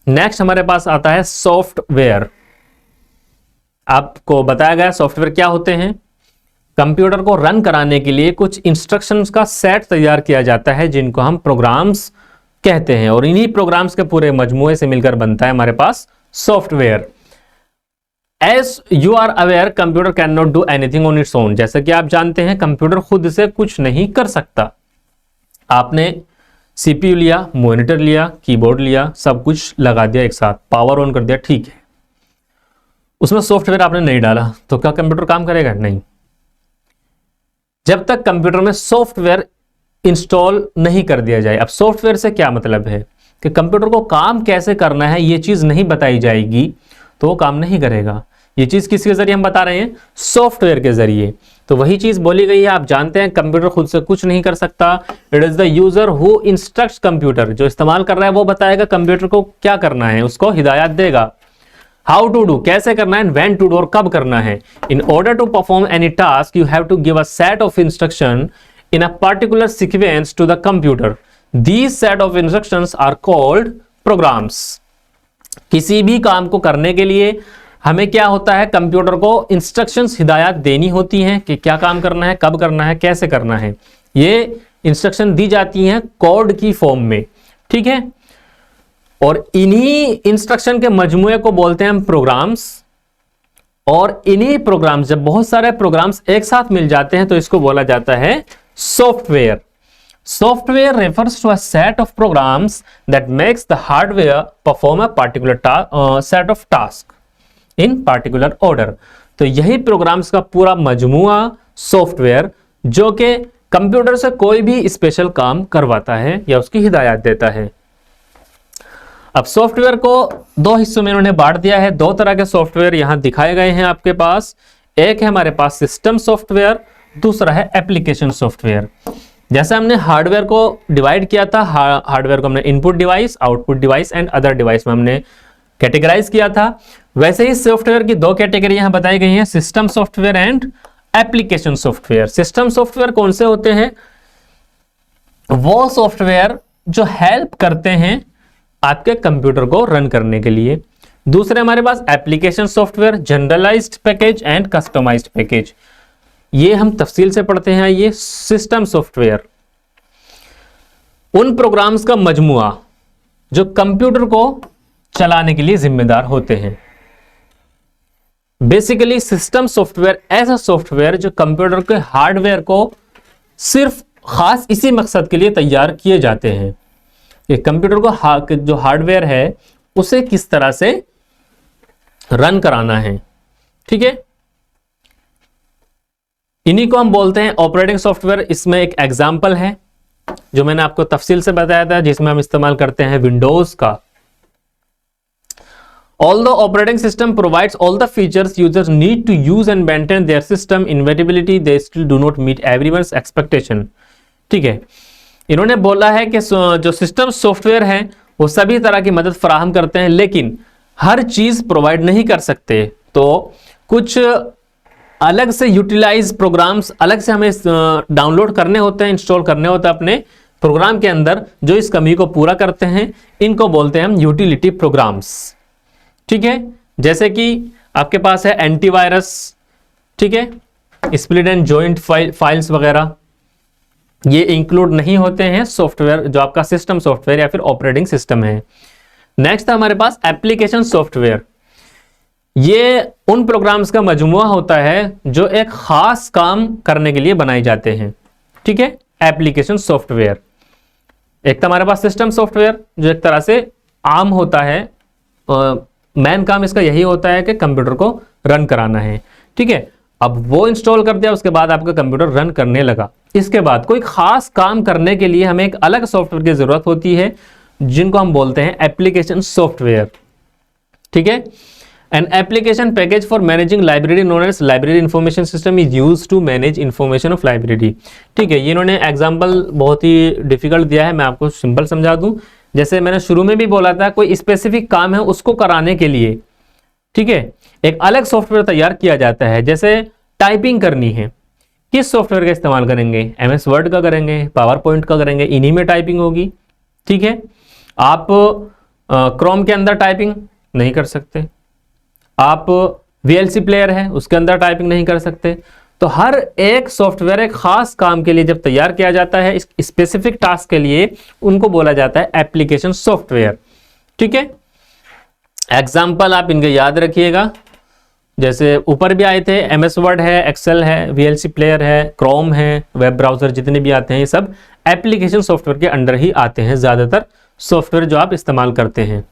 Next हमारे पास आता है सॉफ्टवेयर। आपको बताया गया सॉफ्टवेयर क्या होते हैं। कंप्यूटर को रन कराने के लिए कुछ इंस्ट्रक्शंस का सेट तैयार किया जाता है जिनको हम प्रोग्राम्स कहते हैं, और इन्हीं प्रोग्राम्स के पूरे मजमूए से मिलकर बनता है हमारे पास software. As you are aware computer can not do anything on its own. जैसे कि आप जानते हैं कंप्यूटर खुद से कुछ नहीं कर सकता। आपने सीपीयू लिया, मॉनिटर लिया, कीबोर्ड लिया, सब कुछ लगा दिया एक साथ, पावर ऑन कर दिया, ठीक है। उसमें सॉफ्टवेयर आपने नहीं डाला तो क्या कंप्यूटर काम करेगा? नहीं। जब तक कंप्यूटर में सॉफ्टवेयर इंस्टॉल नहीं कर दिया जाए। अब सॉफ्टवेयर से क्या मतलब है कि कंप्यूटर को काम कैसे करना है ये चीज नहीं बताई जाएगी तो वो काम नहीं करेगा। ये चीज किसके जरिए हम बता रहे हैं? सॉफ्टवेयर के जरिए। तो वही चीज बोली गई है। आप जानते हैं कंप्यूटर खुद से कुछ नहीं कर सकता। It is the user who instructs computer. जो इस्तेमाल कर रहा है वो बताएगा कंप्यूटर को क्या करना है, उसको हिदायत देगा। हाउ टू डू, कैसे करना है, व्हेन टू डू, और कब करना है। In order to perform any task you have to give a set of instruction in a particular sequence to the computer. These set of instructions are called programs. किसी भी काम को करने के लिए हमें क्या होता है, कंप्यूटर को इंस्ट्रक्शंस हिदायत देनी होती हैं कि क्या काम करना है, कब करना है, कैसे करना है। ये इंस्ट्रक्शन दी जाती हैं कोड की फॉर्म में, ठीक है। और इन्हीं इंस्ट्रक्शन के मजमूए को बोलते हैं हम प्रोग्राम्स। और इन्हीं प्रोग्राम्स, जब बहुत सारे प्रोग्राम्स एक साथ मिल जाते हैं तो इसको बोला जाता है software. Software refers to a set of programs that makes the hardware perform a particular set of tasks in particular order। तो यही प्रोग्राम्स का पूरा मजमूआ सॉफ्टवेयर जो कि कंप्यूटर से कोई भी स्पेशल काम करवाता है या उसकी हिदायत देता है। अब सॉफ्टवेयर को दो हिस्सों में इन्होंने बांट दिया है। दो तरह के सॉफ्टवेयर यहां दिखाए गए हैं आपके पास। एक है हमारे पास सिस्टम सॉफ्टवेयर, दूसरा है एप्लीकेशन सॉफ्टवेयर। जैसे हमने हार्डवेयर को डिवाइड किया था, हार्डवेयर को हमने input device, output device and other device में हमने कैटेगराइज किया था, वैसे ही सॉफ्टवेयर की दो कैटेगरी यहां बताई गई हैं, system software and application software. System software कौन से होते हैं? वो सॉफ्टवेयर जो हेल्प करते हैं आपके कंप्यूटर को रन करने के लिए। दूसरे हमारे पास application software, generalised package and customised package. ये हम तफसील से पढ़ते हैं। ये सिस्टम सॉफ्टवेयर उन प्रोग्राम्स का मजमुआ जो कंप्यूटर को चलाने के लिए जिम्मेदार होते हैं। बेसिकली सिस्टम सॉफ्टवेयर ऐसा सॉफ्टवेयर जो कंप्यूटर के हार्डवेयर को सिर्फ खास इसी मकसद के लिए तैयार किए जाते हैं कि कंप्यूटर को जो हार्डवेयर है उसे किस तरह से रन कराना है, ठीक है। इन्हीं को हम बोलते हैं ऑपरेटिंग सॉफ्टवेयर। इसमें एक एग्जांपल है जो मैंने आपको तफसील से बताया था, जिसमें हम इस्तेमाल करते हैं विंडोज का। Although operating system provides all the features users need to use and maintain their system inevitability, they still do not meet everyone's expectation। ठीक है, इन्होंने बोला है कि जो सिस्टम सॉफ्टवेयर है वो सभी तरह की मदद फराहम करते हैं लेकिन हर चीज प्रोवाइड नहीं कर सकते। तो कुछ अलग से यूटिलाइज प्रोग्राम्स अलग से हमें डाउनलोड करने होते हैं, इंस्टॉल करने होते हैं अपने प्रोग्राम के अंदर, जो इस कमी को पूरा करते हैं। इनको बोलते हैं हम यूटिलिटी प्रोग्राम्स, ठीक है। जैसे कि आपके पास है एंटीवायरस, ठीक है, स्प्लिट एंड जॉइंट फाइल्स वगैरह, ये इंक्लूड नहीं होते हैं सॉफ्टवेयर जो आपका सिस्टम सॉफ्टवेयर या फिर ऑपरेटिंग सिस्टम है। नेक्स्ट है हमारे पास एप्लीकेशन सॉफ्टवेयर। ये उन प्रोग्राम्स का मजमुआ होता है जो एक खास काम करने के लिए बनाए जाते हैं, ठीक है। एप्लीकेशन सॉफ्टवेयर एक तो हमारे पास सिस्टम सॉफ्टवेयर जो एक तरह से आम होता है, मेन काम इसका यही होता है कि कंप्यूटर को रन कराना है, ठीक है। अब वो इंस्टॉल कर दिया, उसके बाद आपका कंप्यूटर रन करने लगा। इसके बाद कोई खास काम करने के लिए हमें एक अलग सॉफ्टवेयर की जरूरत होती है जिनको हम बोलते हैं एप्लीकेशन सॉफ्टवेयर, ठीक है। An application package for managing library known as library information system is used to manage information of library। ठीक है, ये इन्होंने एग्जांपल बहुत ही डिफिकल्ट दिया है, मैं आपको सिंपल समझा दूं। जैसे मैंने शुरू में भी बोला था, कोई स्पेसिफिक काम है उसको कराने के लिए, ठीक है, एक अलग सॉफ्टवेयर तैयार किया जाता है। जैसे टाइपिंग करनी है, किस सॉफ्टवेयर का इस्तेमाल करेंगे? MS वर्ड का करेंगे, पावर पॉइंट का करेंगे, इन्हीं में टाइपिंग होगी, ठीक है। आप क्रोम के अंदर टाइपिंग नहीं कर सकते, आप VLC प्लेयर है उसके अंदर टाइपिंग नहीं कर सकते। तो हर एक सॉफ्टवेयर एक खास काम के लिए जब तैयार किया जाता है, इस स्पेसिफिक टास्क के लिए, उनको बोला जाता है एप्लीकेशन सॉफ्टवेयर। ठीक है, एग्जाम्पल आप इनके याद रखिएगा, जैसे ऊपर भी आए थे, MS वर्ड है, एक्सेल है, VLC प्लेयर है, क्रोम है, वेब ब्राउजर जितने भी आते हैं ये सब एप्लीकेशन सॉफ्टवेयर के अंडर ही आते हैं, ज्यादातर सॉफ्टवेयर जो आप इस्तेमाल करते हैं।